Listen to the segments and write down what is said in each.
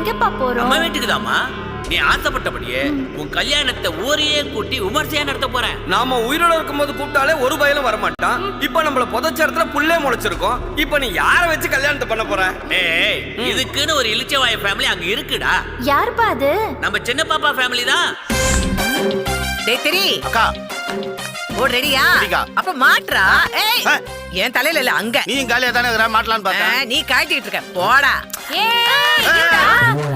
எங்கப்பா போறோம்? நம்ம வீட்டுக்குதாம்மா. நீ ஆசைப்பட்டபடியே உன் கல்யாணத்தை ஊரையே கூட்டி விமர்சையா நடத்த போறேன். நாம உயிரோட இருக்கும்போது கூப்பிட்டாலே ஒரு பயலும் வரமாட்டான். இப்ப நம்மள புதைச்ச இடத்துல புல்லே முளைச்சிருக்கோம். இப்ப நீ யார வச்சு கல்யாணத்தை பண்ண போற? ஏய், இதுக்குன்னு ஒரு இளிச்சவாய ஃபேமிலி அங்க இருக்குடா. யாருப்பா அது? நம்ம சின்ன பாப்பா ஃபேமிலி தான். டேய் தெரி அக்கா ஓ ரெடியா? ரெடிக்கா. அப்ப மாட்றா. ஏய் என் தலையில இல்ல அங்க. நீ காலியா தானே இருக்கற மாட்டலான்னு பார்த்தேன். நீ காட்டிட்டு இருக்க போடா.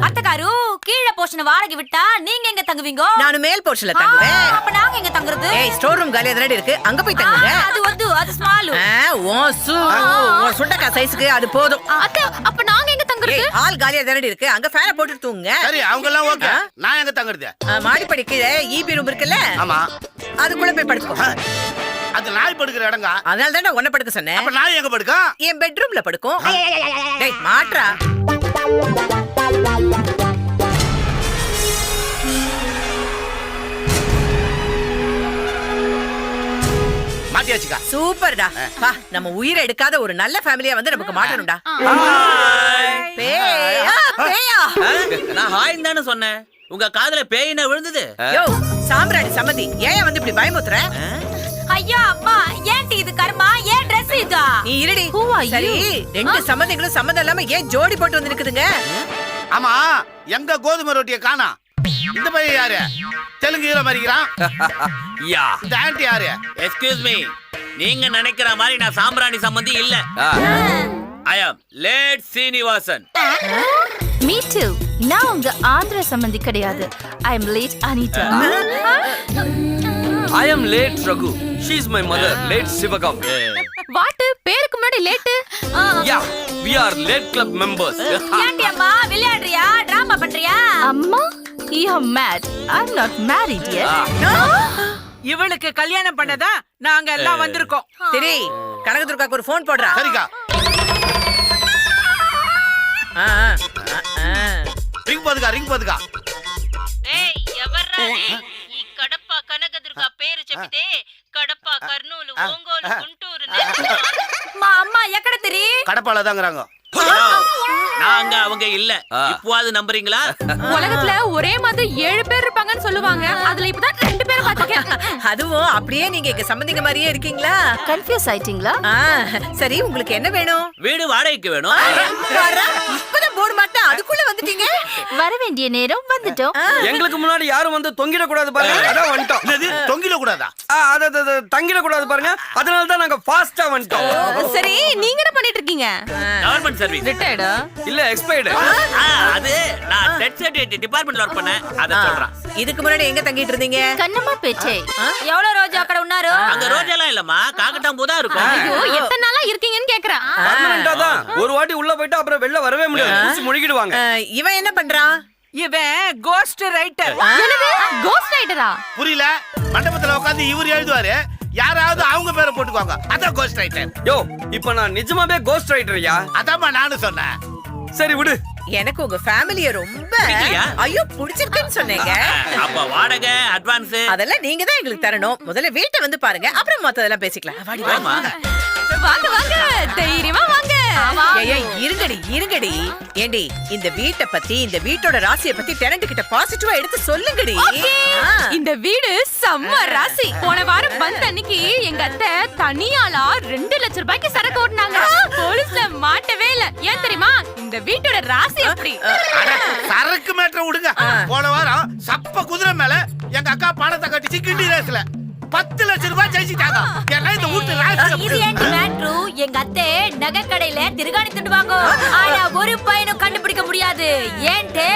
அத்தக்காரு கீழ போஷன வாடகை விட்டா நீங்க எங்க தங்குவீங்க? நானு மேல் போர்ஷன்ல தங்குவேன். அப்ப நாங்க எங்க தங்குறது? ஏய் ஸ்டோர் ரூம் காலியா தானே இருக்கு, அங்க போய் தங்குங்க. அது வந்து அது ஸ்மால். உன் சுண்டக்கா சைஸ்க்கு அது போதும். அத்த அப்ப நாங்க எங்க தங்குறது? ஏய் ஹால் காலியா தானே இருக்கு, அங்க ஃபேனை போட்டு தூங்குங்க. சரி அவங்க எல்லாம் ஓகே. நான் எங்க தங்குறது? மாடிப்படி கீழே ஈபி ரூம் இருக்குல்ல, ஆமா அதுக்குள்ள போய் படுத்துக்கோ. அது நாய் படுக்கிற இடங்க. அதனால தானே உன்னை படுக்க சொன்னேன். அப்ப நாய் எங்க படுக்கும்? என் பெட்ரூம்ல படுக்கும். டேய் மாட்றா. மாட்டியாச்சுக்கா. சூப்பர்டா. பா நம்ம உயிரை எடுக்காத ஒரு நல்ல ஃபேமிலியா வந்து நமக்கு மாட்டணும்டா. பேயா பேயா. நான் ஹாய் தானே சொன்னேன். உங்க காதுல பேயினா விழுந்தது. யோ சாம்ராணி சம்மதி, ஏன் வந்து இப்படி பயமுத்துற? ஐயா அம்மா ஏன்டி இது கர்மா? ஏன் Dress இதா? நீ இருடி. சரி ரெண்டு சம்மதிகளும் சம்மதம் இல்லாம ஏன் ஜோடி போட்டு வந்து நிக்குதுங்க? ஆமா எங்க கோதுமை ரொட்டியை காணா. இந்த பையன் யாரு? தெலுங்கு ஹீரோ மாதிரிக்கிறான். யா, இந்த ஆன்ட்டி யாரு? Excuse me. நீங்க நினைக்கிற மாதிரி நான் சாம்பிராணி சம்பந்தி இல்ல. I am late Srinivasan. Me too. நான் உங்க ஆந்திர சம்பந்தி கிடையாது. I am late Anitha. I am late Raghu. She is my mother, late Sivagam. What பேருக்கு முன்னாடி late? Yeah, we are late club members. ஏன்டி அம்மா விளையாடுறியா? டிராமா பண்றியா? அம்மா, you're mad. I'm not married yet. இவளுக்கு கல்யாணம் பண்ணதா நாங்க எல்லாம் வந்திருக்கோம். சரி கனகதுர்காக்கு ஒரு ஃபோன் போடுறா. சரிக்கா. ரிங் போதுக்கா, ரிங் போதுக்கா. ఏయ్ ఎవర్రా ఈ కడప కనకదుర్గ పేరు చెబితే కడప కర్నూలు ఒంగోలు గుంటూరు அம்மா அம்மா எக்கட தெரி? கடப்பால தாங்கறாங்க. நாங்க அவங்க இல்ல. இப்போது நம்புறீங்களா? உலகத்துல ஒரே மாதிரி 7 பேர் இருப்பாங்கன்னு சொல்லுவாங்க. அதுல இப்பதான் 2 பேர் பாத்துக்கேன். அதுவும் அப்படியே நீங்க எங்க சம்பந்திங்க மாதிரியே இருக்கீங்களா? கன்ஃபியூஸ் ஆயிட்டீங்களா? சரி உங்களுக்கு என்ன வேணும்? வீடு வாடகைக்கு வேணும். இப்பதான் போட மாட்டேன், அதுக்குள்ள வந்துட்டீங்க. வர வேண்டிய நேரம் வந்துட்டோம். எங்களுக்கு முன்னாடி யாரும் வந்து தொங்கிட கூடாது பாருங்க. அதான் வந்துட்டோம். என்னது தொங்கில கூடாதா? அத தங்கிட கூடாது பாருங்க. அதனால தான் நாங்க ஃபாஸ்டா வந்துட்டோம். சரி நீங்க என்ன பண்ணிட்டு இருக்கீங்க? Government service. ரிட்டையர்டா? இல்ல எக்ஸ்பைர்டு. அது நான் டெட் சர்டிஃபிகேட் டிபார்ட்மென்ட்ல வர்க் பண்ணேன். அத சொல்றேன். இதுக்கு முன்னாடி எங்க தங்கிட்டு இருந்தீங்க? கண்ணம்மா பேச்சே. எவ்வளவு ரோஜா கடை உன்னாரு? அங்க ரோஜெல்லாம் இல்லம்மா, காக்கட்டாம்பூ தான் இருக்கும். ஐயோ எத்தனை நாளா இருக்கீங்கன்னு கேக்குறேன். பர்மனண்டா தான். ஒரு வாட்டி உள்ள போயிட்டா அப்புறம் வெளில வரவே முடியாது. ஊசி முழுகிடுவாங்க. இவன் என்ன பண்றான்? இவன் கோஸ்ட் ரைட்டர். என்னது? கோஸ்ட் ரைட்டரா? புரியல. மண்டபத்துல உட்கார்ந்து இவர் எழுதுவாரு, யாராவது அவங்க பேரை போட்டுக்குவாங்க. அதான் கோஸ்ட் ரைட்டர். யோ, இப்போ நான் நிஜமாவே கோஸ்ட் ரைட்டர்யா? அதாம்மா நானும் சொன்னேன். சரி விடு. எனக்கு உங்க ஃபேமிலிய ரொம்ப பிடிக்கலையா? ஐயோ பிடிச்சிருக்குன்னு சொன்னீங்க. அப்ப வாடகை அட்வான்ஸ் அதெல்லாம் நீங்க தான் எங்களுக்கு தரணும். முதல்ல வீட்டை வந்து பாருங்க, அப்புறம் மத்ததெல்லாம் பேசிக்கலாம். வாடி வாடி. ஆமா. வாங்க வாங்க தைரியமா வாங்க. ஏய் இருங்கடி இருங்கடி. ஏண்டி இந்த வீட்டை பத்தி இந்த வீட்டோட ராசியை பத்தி டெனன்ட் கிட்ட பாசிட்டிவா எடுத்து சொல்லுங்கடி. இந்த வீடு செம்ம ராசி. போன வாரம் வந்த அன்னைக்கு எங்க அத்தை தனியாளா 2 லட்சம் ரூபாய்க்கு சரக்கு ஓட்டுனாங்க. போலீஸ்ல மாட்டவே இல்ல. ஏன் தெரியுமா? இந்த வீட்டோட ராசி அப்படி. சரக்கு மேட்டரை விடுங்க. போன வாரம் சப்ப குதிரை மேல எங்க அக்கா பணத்தை கட்டிச்சு கிண்டி ரேஸ்ல 10 லட்சம் ரூபாய் ஜெயிச்சிட்டாங்க. ஏன்னா இந்த வீட்டு ராசி இது ஏன்டி மேட்ரு? எங்க அத்தை நகை கடையில திருகாணி திட்டுவாங்க. ஆனா ஒரு பையனும் கண்டுபிடிக்க முடியாது. ஏன்டே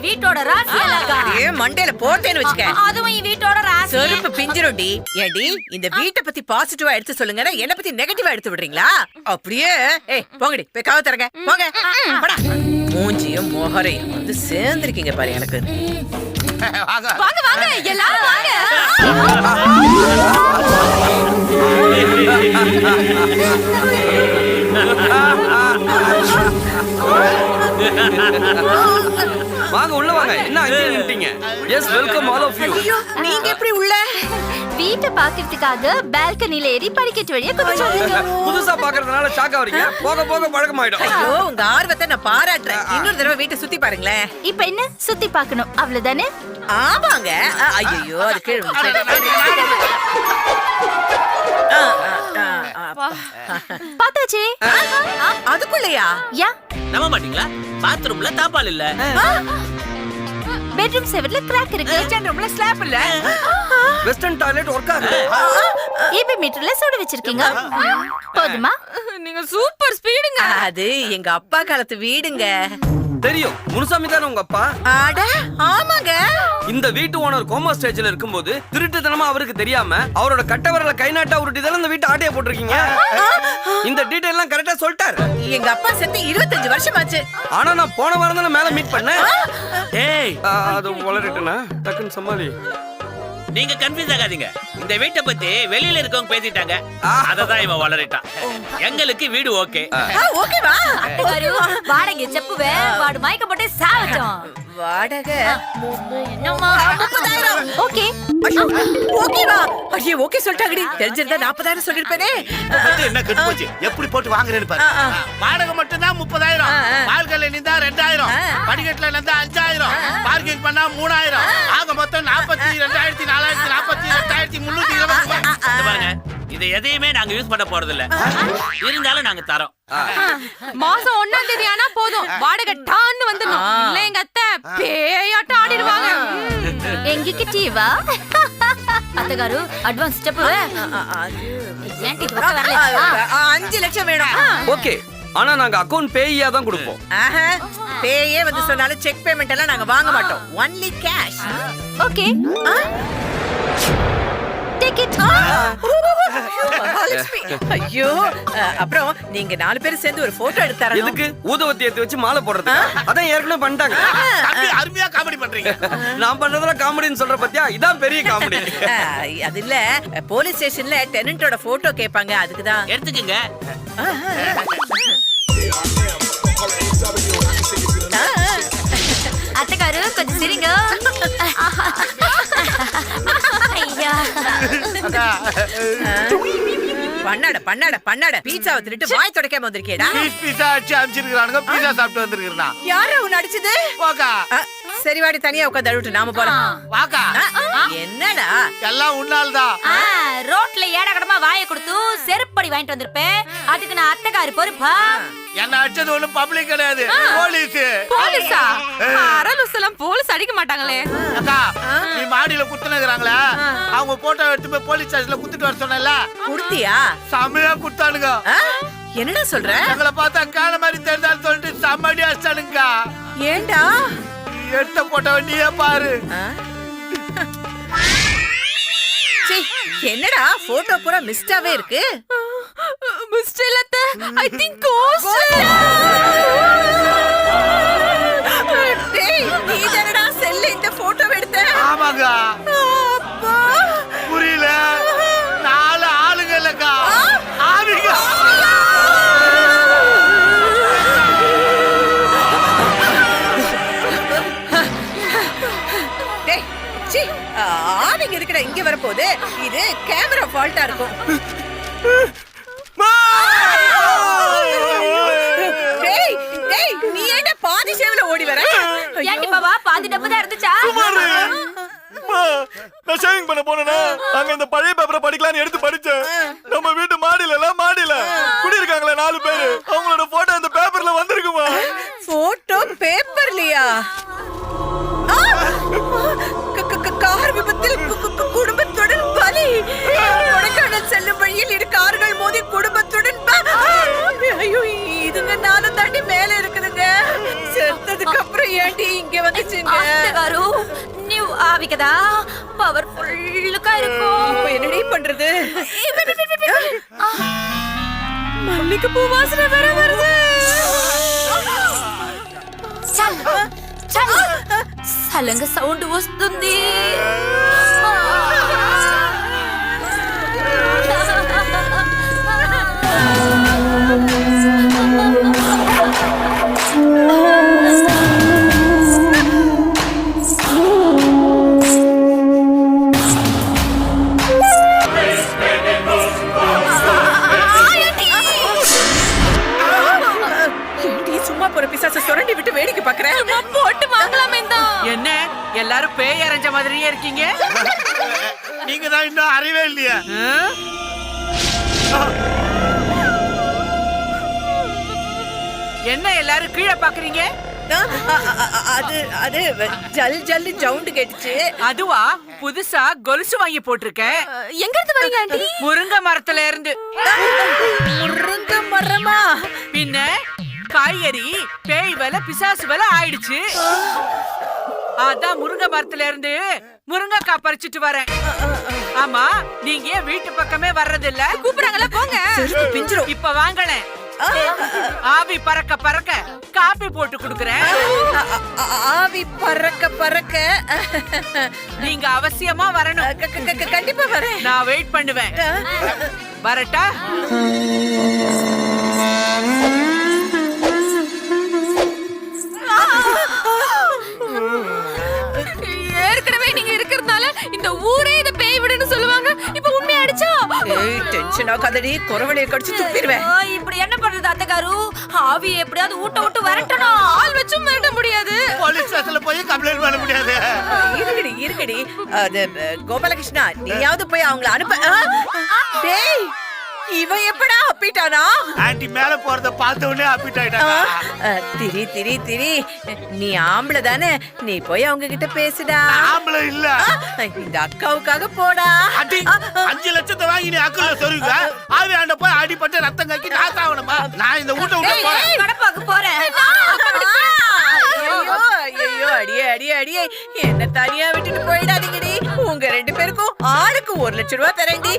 வீட்டோட ராசி அழகா. ஏ மண்டையில போட்டேன்னு வச்சுக்க. அதுவும் வீட்டோட ராசி. செருப்பு பிஞ்சிரும்டி. ஏண்டி இந்த வீட்டை பத்தி பாசிட்டிவா எடுத்து சொல்லுங்க, என்ன பத்தி நெகட்டிவா எடுத்து விடுறீங்களா? அப்படியே ஏய் போங்கடி போய் கதவு திறங்க போங்க. போடா. மூஞ்சியும் மோகரையும் வந்து சேர்ந்திருக்கீங்க பாரு எனக்கு. வாங்க வாங்க வாங்க எல்லாரும் வாங்க. வாங்க உள்ள வாங்க. என்ன அங்கே நின்னுட்டீங்க? Yes welcome all of you. ஐயோ நீங்க எப்படி உள்ள? வீட்டை பாக்குறதுக்காக பால்கனில ஏறி படிக்கட்டு வழியா குதிச்சாங்க. புதுசா பாக்குறதுனால ஷாக் ஆவறீங்க. போக போக பழக்கமாயிடும். ஐயோ உங்க ஆர்வத்தை நான் பாராட்டுறேன். இன்னொரு தடவை வீட்டை சுத்தி பாருங்களேன். இப்ப என்ன சுத்தி பார்க்கணும் அவ்வளவுதானே? ஆமாங்க. ஐயோ அது கீழ பாத்தாச்சே. அதுக்குள்ளயா? யா, நம்ப மாட்டீங்களா? பாத்ரூம்ல தாப்பால் இல்ல. பெட்ரூம் செவர்ல கிராக் இருக்கு. கிச்சன் ரூம்ல ஸ்லாப் இல்ல. வெஸ்டர்ன் டாய்லெட் ஒர்க் ஆகுது. ஈபி மீட்டர்ல சூடு வச்சிருக்கீங்க. போதுமா? நீங்க சூப்பர் ஸ்பீடுங்க. அது எங்க அப்பா காலத்து வீடுங்க. தெரியும். முனுசாமி தானே உங்க அப்பா? அட ஆமாங்க. இந்த வீட்டு ஓனர் கோமா ஸ்டேஜ்ல இருக்கும்போது திருட்டுத்தனமா அவருக்கு தெரியாம அவரோட கட்ட விரல கை நாட்டா உருட்டி தான் இந்த வீட்டை ஆட்டைய போட்டிருக்கீங்க. இந்த டீடைல் எல்லாம் கரெக்டா சொல்லிட்டாரு. எங்க அப்பா செத்து 25 வருஷம் ஆச்சு. ஆனா நான் போன வாரம் தானே மேல மீட் பண்ணேன். டேய், அது வளரட்டுனா டக்குன்னு சமாளி. நீங்க கன்ஃபியூஸ் ஆகாதீங்க. இந்த வீட்டை பத்தி வெளியில இருக்கவங்க பேசிட்டாங்க. அததான் இவன் வளரிட்டான். எங்களுக்கு வீடு ஓகே. ஓகேவா? வாடகை செப்புவே வாடு மயக்க போட்டு சாவட்டும். வாடகை என்னம்மா? 30,000. ஓகே. ஓகேவா? ஐயோ ஓகே சொல்லிட்டாங்கடி. தெரிஞ்சிருந்தா 40,000 சொல்லிருப்பேனே. என்ன கெட்டு போச்சு? எப்படி போட்டு வாங்குறேன்னு பாரு. வாடகை மட்டும் தான் 30,000. பால்கல்ல நின்றா 2,000. படிக்கட்டுல நின்றா 5,000. பார்க்கிங் பண்ணா 3,000. ஆக மொத்தம் 42,000, 4,42,320. இந்த பாருங்க, இது எதையுமே நாங்க யூஸ் பண்ண போறது இல்ல. இருந்தாலும் நாங்க தரோம். மாசம் 1ஆம் தேதி ஆனா போதும் வாடகை டான்னு வந்துடும். இல்ல எங்க அத்தை பேயாட்டம் ஆடிடுவாங்க. எங்ககிட்டவா? அத்தகாரு அட்வான்ஸ் ஸ்டெப். ஏன்டி பக்கம் வரல? 5 லட்சம் வேணும். ஓகே. ஆனா நாங்க அக்கவுண்ட் பேயா தான் கொடுப்போம். பேயே வந்து சொன்னாலும் செக் பேமெண்ட் எல்லாம் நாங்க வாங்க மாட்டோம். Only cash. Okay. Take it. ஐயோ அப்புறம் நீங்க 4 பேரும் சேர்ந்து ஒரு போட்டோ எடுத்து தரணும். எதுக்கு? ஊதுவத்தி ஏத்தி வச்சு மாலை போடுறதுக்கு. அதான் ஏற்கனவே பண்ணிட்டாங்க. தம்பி, அருமையா காமெடி பண்றீங்க. நான் பண்றதுல காமெடின்னு சொல்ற பத்தியா? இதான் பெரிய காமெடி. அது இல்ல போலீஸ் ஸ்டேஷன்ல டெனன்ட்டோட போட்டோ கேட்பாங்க. அதுக்குதான். எடுத்துக்கங்க. அத்தகாரு கொஞ்சம் சிரிங்க. ஐயா. பண்ணாட பீட்சாவை தின்னுட்டு வாய் துடைக்காம வந்திருக்கேடா. பீஸா அடிச்சு அனுப்பிச்சிருக்கானுங்க. பீஸா சாப்பிட்டு வந்திருக்கிறேன். யாரு உன்னை அடிச்சது? வாக்கா. சரி வாடி தனியா உட்காந்து அழுவிட்டு நாம போலாம். வாக்கா. என்னடா எல்லாம் உன்னால்தான். ரோட்ல ஏடகடமா வாயை கொடுத்து செருப்படி வாங்கிட்டு வந்திருப்பேன். அதுக்கு நான் அத்தகாரு பொறுப்பா? என்ன அடிச்சது ஒண்ணும் பப்ளிக் கிடையாது, போலீஸ். போலீஸா? அரலுசலம் போலீஸ் அடிக்க மாட்டாங்களே. அக்கா, நீ மாடியில குத்துனங்கறாங்களே, அவங்க போட்டோ எடுத்து போய் போலீஸ் ஸ்டேஷன்ல குத்திட்டு வர சொன்னல. குடுத்தியா? சமையா குத்தானுங்க. என்னடா சொல்ற? எங்களை பார்த்தா கால மாதிரி தெரிந்தான்னு சொல்லிட்டு சம்மடி அடிச்சானுங்க. ஏண்டா? எடுத்த போட்டோ நீயே பாரு. என்னடா போட்டோ பூரா மிஸ்டாவே இருக்கு. மிஸ்டர் லத்த ஐ திங்க் கோஸ்ட். டேய் நீ தானடா செல்ல இந்த போட்டோ எடுத்த? ஆமாங்க. அப்பா புரியல. 4 ஆளுங்க இல்லக்கா, ஆவிங்க. டேய் சி ஆவிங்க இருக்குடா இங்க வரப்போகுது. இது கேமரா ஃபால்ட்டா இருக்கும். டேய் டேய் நீ ஏன்டா பாதி சேவல ஓடி வர? ஏன்டி பாவா பாதி டப்பு தான் இருந்துச்சா? நான் ஷேவிங் பண்ண போனேனா, அங்க இந்த பழைய பேப்பரை படிக்கலாம்னு எடுத்து படிச்சேன். நம்ம வீட்டு மாடியில குடியிருக்காங்களே 4 பேரு, அவங்களோட போட்டோ அந்த பேப்பர்ல வந்திருக்குமா? போட்டோ பேப்பர்லயா? கார் விபத்தில் குடும்பத்துடன் பலி. கொடைக்கானல் செல்லும் வழியில் 2 கார்கள் மோதி குடும்பத்துடன் ஐயோ இதுங்க 4 தாண்டி மேல இருக்குதுங்க. செத்ததுக்கு அப்புறம் ஏண்டி இங்க வந்துச்சுங்க? அத்தகாரு நீ ஆவிக்கதா பவர்ஃபுல்லுக்கா இருக்கும். இப்ப என்னடி பண்றது? மல்லிகை பூ வாசனை வேற வருது. సలంగ సౌండ్ వస్తుంది. எல்லாரும் பேய் அரைஞ்ச மாதிரியே இருக்கீங்க. நீங்க தான் இன்னும் அறிவே இல்லையா? என்ன எல்லாரும் கீழே பாக்குறீங்க? அது அது ஜல் ஜல்லு சவுண்ட் கேட்டுச்சு. அதுவா, புதுசா கொலுசு வாங்கி போட்டிருக்கேன். எங்க இருந்து வரீங்க ஆண்டி? முருங்கை மரத்துல இருந்து. முருங்கை மரமா? பின்ன காய்கறி பேய் விலை பிசாசு விலை ஆயிடுச்சு. அதான் முருங்கை மரத்துல இருந்து முருங்கைக்காய் பறிச்சுட்டு வரேன். ஆமா, நீங்க ஏன் வீட்டு பக்கமே வர்றதில்ல? கூப்பிடுறாங்கல்ல, போங்க. பிஞ்சிரும். இப்ப வாங்களேன். ஆவி பறக்க பறக்க காபி போட்டு குடுக்கறேன். ஆவி பறக்க பறக்க நீங்க அவசியமா வரணும். கண்டிப்பா வரேன். நான் வெயிட் பண்ணுவேன். வரட்டா? ஏற்கனவே நீங்க இருக்கிறதுனால இந்த ஊரே இத பேய் விடுன்னு சொல்லுவாங்க. இப்ப உண்மையா அடிச்சா? ஏய், டென்ஷன் ஆகாதடி, குறவளைய கடிச்சு துப்பிடுவேன். இப்படி என்ன பண்றது அத்தகாரு? ஆவி எப்படியாவது ஊட்ட விட்டு வரட்டணும். ஆள் வச்சும் விரட்ட முடியாது. போலீஸ் ஸ்டேஷன்ல போய் கம்ப்ளைண்ட் பண்ண முடியாது. இருக்கடி. அது கோபாலகிருஷ்ணா, நீயாவது போய் அவங்கள அனுப்ப. டேய், இவன் எப்படா அப்பிட்டானா? ஆன்ட்டி மேல போறத பார்த்த உடனே அப்பிட் ஆயிட்டாங்க. திரி நீ ஆம்பளை தானே, நீ போய் அவங்க கிட்ட பேசுடா. ஆம்பளை இல்ல, இந்த அக்காவுக்காக போடா. அடி 5 லட்சத்தை வாங்கி நீ அக்கல்ல சொருங்க. ஆவி ஆண்ட போய் அடிபட்டு ரத்தம் கக்கி நான் தாவணுமா? நான் இந்த வீட்டை விட்டு போறேன். கடப்பாக்கு போறேன். ஐயோ, அடியே என்ன தனியா விட்டுட்டு போயிடாதீங்கடி. உங்க 2 பேருக்கும் ஆளுக்கு 1 லட்சம் ரூபாய் தரேன்டி.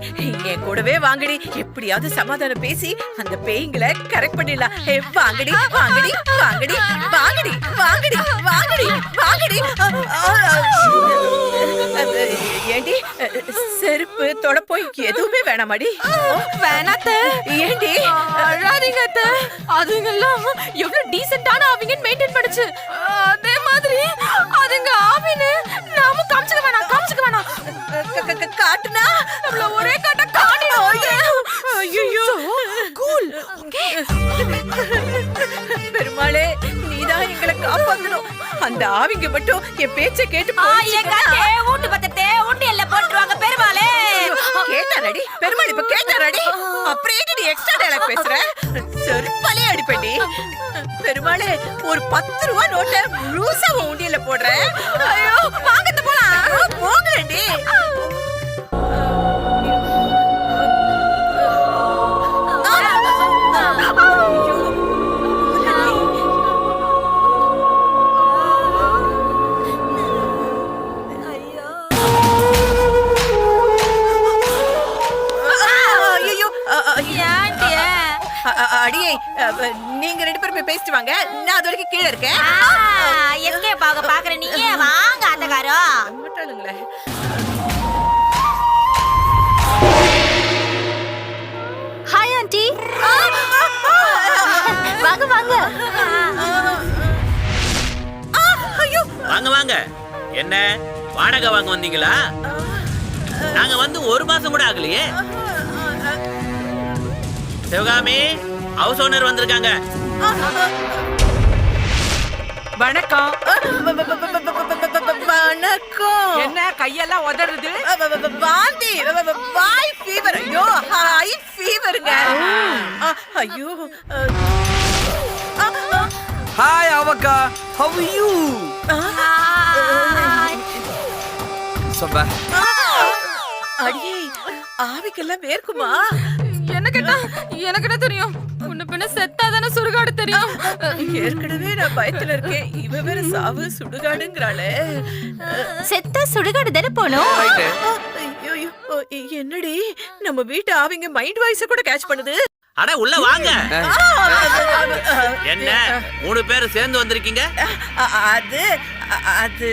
என் கூடவே வாங்கடி. எப்படியாவது சமாதானம் பேசி அந்த பேய்களை கரெக்ட் பண்ணிடலாம். வாங்கடி. ஏண்டி, செருப்பு தொடப்போய் எதுவுமே வேணாமாடி? வேணாத்த. ஏண்டி அழாதீங்க அத்த. அதுங்கெல்லாம் எவ்வளவு டீசென்ட்டான ஆவிங்கன்னு மெயின்டைன் பண்ணுச்சு. அதே மாதிரி அதுங்க ஆவின்னு நாம காமிச்சுக்க வேணாம். காட்டுனா நம்மள ஒரே காட்ட காட்டிடும். ஐயோ, கூல். பெருமாளே, நீதான் எங்களை காப்பாத்தணும். அந்த ஆவிங்க மட்டும் என் பேச்சை கேட்டு ஊட்டு பத்தத்தே ஊட்டியல்ல போட்டுருவாங்க பெருமாளே. கேட்டாரடி பெருமாள், இப்ப கேட்டாரடி. அப்புறம் ஏன் நீ எக்ஸ்ட்ரா டயலாக் பேசுற? செருப்பாலே அடிப்படி. பெருமாளே, ஒரு 10 ரூபாய் நோட்டை லூசா உண்டியல்ல போடுறேன். ஐயோ, வாங்கத்து போலாம். போங்கடி. அடியே, நீங்க 2 பேரும் போய் பேசிட்டு வாங்க. நான் அது வரைக்கும் கீழே இருக்கேன். எங்கே பாக்குற நீயே வாங்க அத்தகாரோ. மாட்டாளுங்களே. Hi aunty. வாங்க. ஐயோ, வாங்க. என்ன வாடகை வாங்க வந்தீங்களா? நாங்க வந்து 1 மாசம் கூட ஆகலையே. சிவகாமி, ஹவுஸ் ஓனர் வந்திருக்காங்க. வணக்கம். வணக்கம். என்ன கையெல்லாம் உதறுது? வாந்தி, வாய் ஃபீவர். ஐயோ, ஹை ஃபீவருங்க. ஐயோ. ஹாய் அவக்கா, how are you? சபா. அடியே, ஆவிக்கெல்லாம் வேர்க்குமா? எனக்கு என்ன தெரியும்? உன்ன பின்ன செத்தாதானே சுடுகாடு தெரியும். ஏற்கனவே நான் பயத்துல இருக்கேன். இவ வேற சாவு சுடுகாடுங்கறாளே. செத்த சுடுகாடு தானே போனோம். ஐயோ, என்னடி நம்ம வீட்டு ஆவிங்க மைண்ட் வாய்ஸ் கூட கேட்ச் பண்ணுது. அட உள்ள வாங்க. என்ன 3 பேர் சேர்ந்து வந்திருக்கீங்க? அது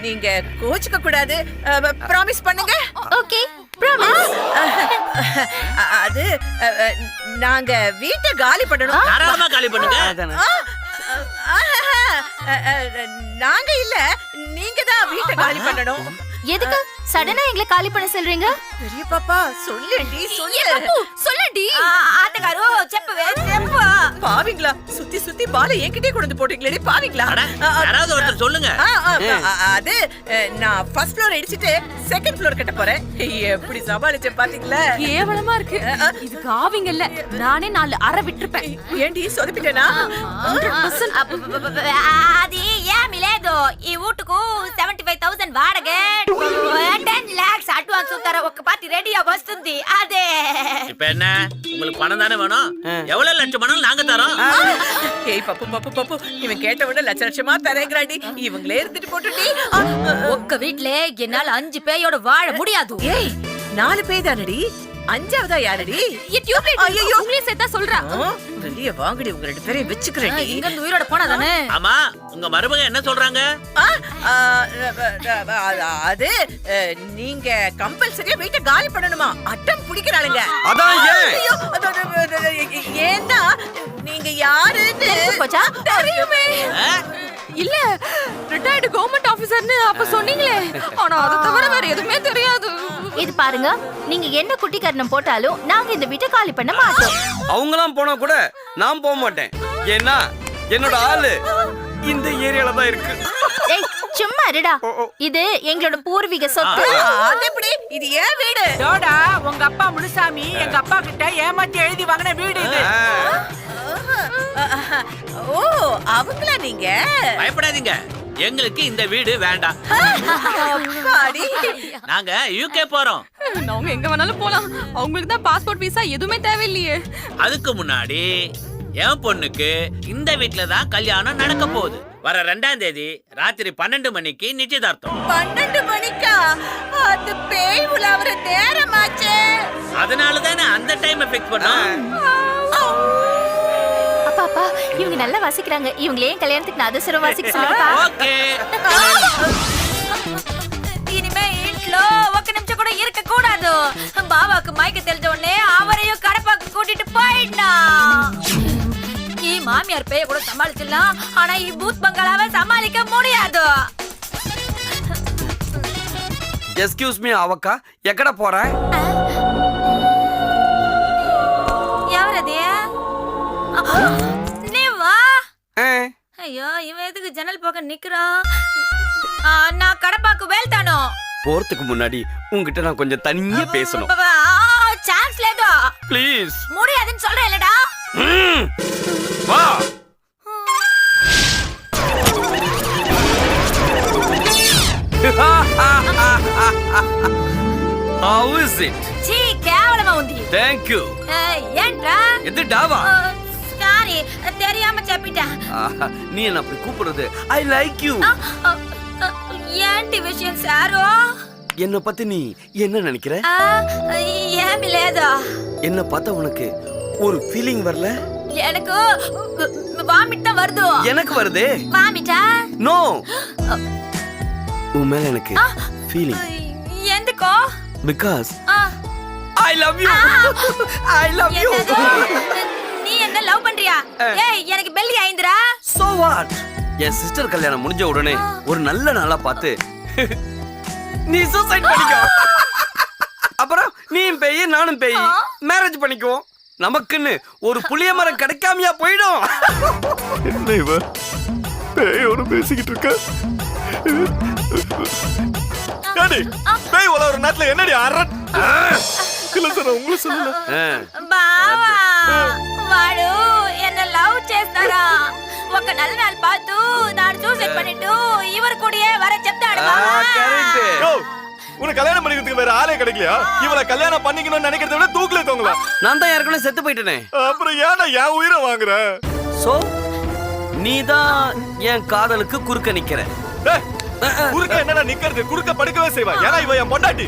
நீங்க கோச்சுக்க கூடாது. ப்ராமிஸ் பண்ணுங்க. Okay, promise. அது நாங்க வீட்டை காலி பண்ணணும். தாராளமா காலி பண்ணுங்க. நாங்க இல்ல, நீங்க தான் வீட்டை காலி பண்ணணும். எதுக்கு? சடனா எங்களை காலி பண்ண சொல்றீங்க? பெரிய பாப்பா சொல்லுடி சொல்லு. சொல்லடி. ஆட்டக்காரோ செப்பவே செப்பா. பாவிங்களா சுத்தி சுத்தி பாலை என்கிட்டே கொண்டு வந்து போட்டீங்களேடி பாவிங்களா. அட, யாராவது ஒருத்தர் சொல்லுங்க. அது நான் ஃபர்ஸ்ட் ஃப்ளோர் இடிச்சிட்டு செகண்ட் ஃப்ளோர் கட்ட போறேன். எப்படி சமாளிச்சேன் பாத்தீங்களா? கேவலமா இருக்கு. இதுக்கு ஆவிங்க இல்ல, நானே 4 அரை விட்டுருப்பேன். ஏண்டி சொதப்பிட்டேனா? 100% అది ఏమి లేదు. ఈ ఊటుకు 75,000 వాడగే 10 lakhs అడ్వాన్స్ తర ఒక పార్టీ రెడీగా వస్తుంది. అదే இப்ப என்ன உங்களுக்கு பணம் தானே வேணும்? எவ்வளவு லட்சம் பணம் நாங்க தரோம். ஏய் பப்பு பப்பு பப்பு இவன் கேட்ட விட லட்சமா தரேங்கறாடி. இவங்களே எடுத்துட்டு போட்டுடி. ఒక్క వీట్లే ఎన్నాళ్ళు 5 పేయోడ వాడ ముడియాదు. ஏய் 4 பேய் தானடி. 5வதா யாரடி? ஐயோ உங்களே சேர்த்தா சொல்றா. வெளிய வாங்கடி உங்க ரெண்டு பேரையும் வெச்சுக்கறேன்டி. இங்க இருந்து உயிரோட போனாதானே? ஆமா, உங்க மருமக என்ன சொல்றாங்க? அது நீங்க கம்பல்சரியா வீட்டை காலி பண்ணணுமா? அட்டம் பிடிக்கிறாளுங்க. அதான் ஏன்? ஐயோ, ஏன்னா நீங்க யாருன்னு போச்சா? தெரியுமே. இல்ல ரிட்டையர்டு கவர்மெண்ட் ஆபீசர்னு அப்ப சொன்னீங்களே, ஆனா அத தவிர வேற எதுவுமே தெரியாது. இது பாருங்க, நீங்க என்ன குட்டி கர்ணம் போட்டாலும் நாங்க இந்த வீட்டை காலி பண்ண மாட்டோம். அவங்களாம் போனா கூட நான் போக மாட்டேன். ஏன்னா என்னோட ஆளு இந்த ஏரியால தான் இருக்கு. ஏய் சும்மா இருடா. இது எங்களோட பூர்வீக சொத்து. அது எப்படி? இது ஏன் வீடு? டோடா உங்க அப்பா முனுசாமி எங்க அப்பா கிட்ட ஏமாத்தி எழுதி வாங்கின வீடு இது. ஓ அவங்களா நீங்க? பயப்படாதீங்க, எங்களுக்கு இந்த வீடு வேண்டாம். அப்பாடி. நாங்க யூகே போறோம். அவங்க எங்க வேணாலும் போலாம். அவங்களுக்கு தான் பாஸ்போர்ட் விசா எதுவுமே தேவையில்லையே. அதுக்கு முன்னாடி என் பொண்ணுக்கு இந்த வீட்ல தான் கல்யாணம் நடக்க போகுது. வர 2ஆம் தேதி ராத்திரி 12 மணிக்கு நிச்சயதார்த்தம். 12 மணிக்கா? அது பேய் உலவற நேரமாச்சே. அதனால தானே அந்த டைம் ஃபிக்ஸ் பண்ணோம். அப்பா அப்பா இவங்க நல்லா வாசிக்கிறாங்க. இவங்களே கல்யாணத்துக்கு நான் அதசரம் வாசிக்க சொல்லுப்பா. ஓகே. இனிமே ఇంట్లో ఒక్క నిమిషం కూడా ఇరక కూడదు. బాబాకు మైక తెలిజ ఉடனே அவரையும் கடப்பாக்கு கூட்டிட்டு போயிடனா. ఈ மாமியார் பேய கூட சமாளிச்சிடலாம், ஆனா ఈ பூத் பங்களாவை சமாளிக்க முடியாது. எஸ்கியூஸ் மீ அவக்கா, எக்கட போற? ఎవరది? నీవా? అయ్యో ఇవ ఎదుగు జనల్ పోక నిక్கிறான். நான் கடப்பாக்கு వెళ్తాను. போறதுக்கு முன்னாடி உன்கிட்ட நான் கொஞ்சம் தனியா பேசணும். ఛాన్స్ లేదు. ப்ளீஸ். முடியாதுன்னு சொல்றேன்லடா. வா. How is it? చీ కేవలமா ఉంది. Thank you. ఏంట్రా? எது டாவா? சாரி தெரியாம చెప్పిட்டேன். நீ என்ன அப்படி கூப்பிடுறது? I like you. ఏంటి విషయం సారు? என்ன பத்தி நீ என்ன நினைக்கிற? ఏమీ లేదు. என்ன பார்த்தா உனக்கு ஒரு ஃபீலிங் வரல? எனக்கு வாமிட் தான் வருது. எனக்கு வருதே. வாமிட்டா? நோ. உன் மேல எனக்கு ஃபீலிங். ఎందుకో? Because I love you. I love you. நீ என்ன லவ் பண்றியா? ஏய் எனக்கு பெல்லி ஆயிந்திரா. So what? என் சிஸ்டர் கல்யாணம் முடிஞ்ச உடனே ஒரு நல்ல நாளா பார்த்து நீ சூசைட் பண்ணிக்கோ. அப்புறம் நீயும் பேய் நானும் பேய் மேரேஜ் பண்ணிக்குவோம். நமக்குன்னு ஒரு புளிய மரம் கிடைக்காமையா போயிடும். என்ன இவ பேயோட பேசிக்கிட்டு இருக்க? டாடி பேய் உல ஒரு நாட்டுல என்னடி அரட்? இல்ல சார் உங்களுக்கு சொல்லல. బావా వాడు என்ன లవ్ చేస్తారా? ఒక நல்ல நாள் பார்த்து நான் சூசைட் பண்ணிட்டு இவர் கூடயே வர చెప్తాడు. கரெக்ட். யோ உனக்கு கல்யாணம் பண்ணிக்கிறதுக்கு வேற ஆளே கிடைக்கலையா? இவள கல்யாணம் பண்ணிக்கணும்னு நினைக்கிறத விட தூக்குல தொங்கல. நான் தான் ஏற்கனவே செத்து போயிட்டேனே. அப்புறம் ஏன்டா என் உயிரை வாங்குற? சோ நீதான் என் காதலுக்கு குறுக்க நிக்கிற. குறுக்க என்னடா நிக்கிறது? குறுக்க படுக்கவே செய்வா. ஏன்னா இவ என் பொண்டாட்டி.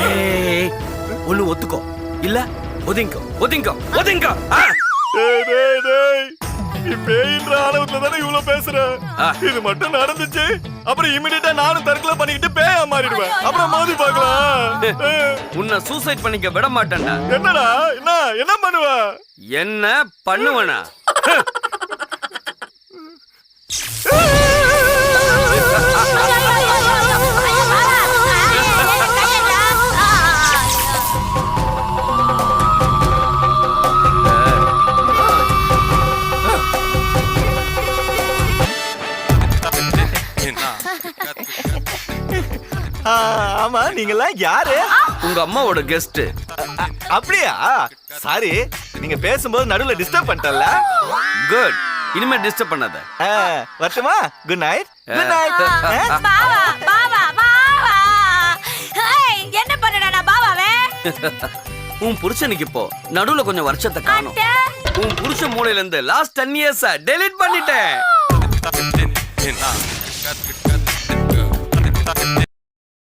ஏய் ஒன்னு ஒத்துக்கோ, இல்ல ஒதுங்கோ ஒதுங்கோ ஒதுங்கோ. டேய் டேய் டேய், நீ பேயின்ற அளவுல தானே இவ்வளவு பேசுற. இது மட்டும் நடந்துச்சு அப்புறம் இமிடியேட்டா நானும் தற்கொலை பண்ணிக்கிட்டு பேயா மாறிடுவேன். அப்புறம் மோதி பார்க்கலாம். உன்னை சூசைட் பண்ணிக்க விட மாட்டேன்டா. என்னடா என்ன பண்ணுவ? என்ன பண்ணுவனா? ஆமா நீங்கெல்லாம் யாரு? உங்க அம்மாவோட கெஸ்ட். அப்படியா? சாரி, நீங்க பேசும்போது நடுவுல டிஸ்டர்ப் பண்ணிட்டல. குட், இனிமே டிஸ்டர்ப் பண்ணாத. வரட்டுமா? Good night. Good night. பாவா பாவா பாவா. ஹேய், என்ன பண்ணடா நான் பாவாவே? உன் புருஷனுக்கு இப்போ நடுவுல கொஞ்சம் வருஷத்தை காணும். அத்தை. உன் புருஷ மூளையில இருந்து லாஸ்ட் 10 இயர்ஸ் டெலீட் பண்ணிட்டேன்.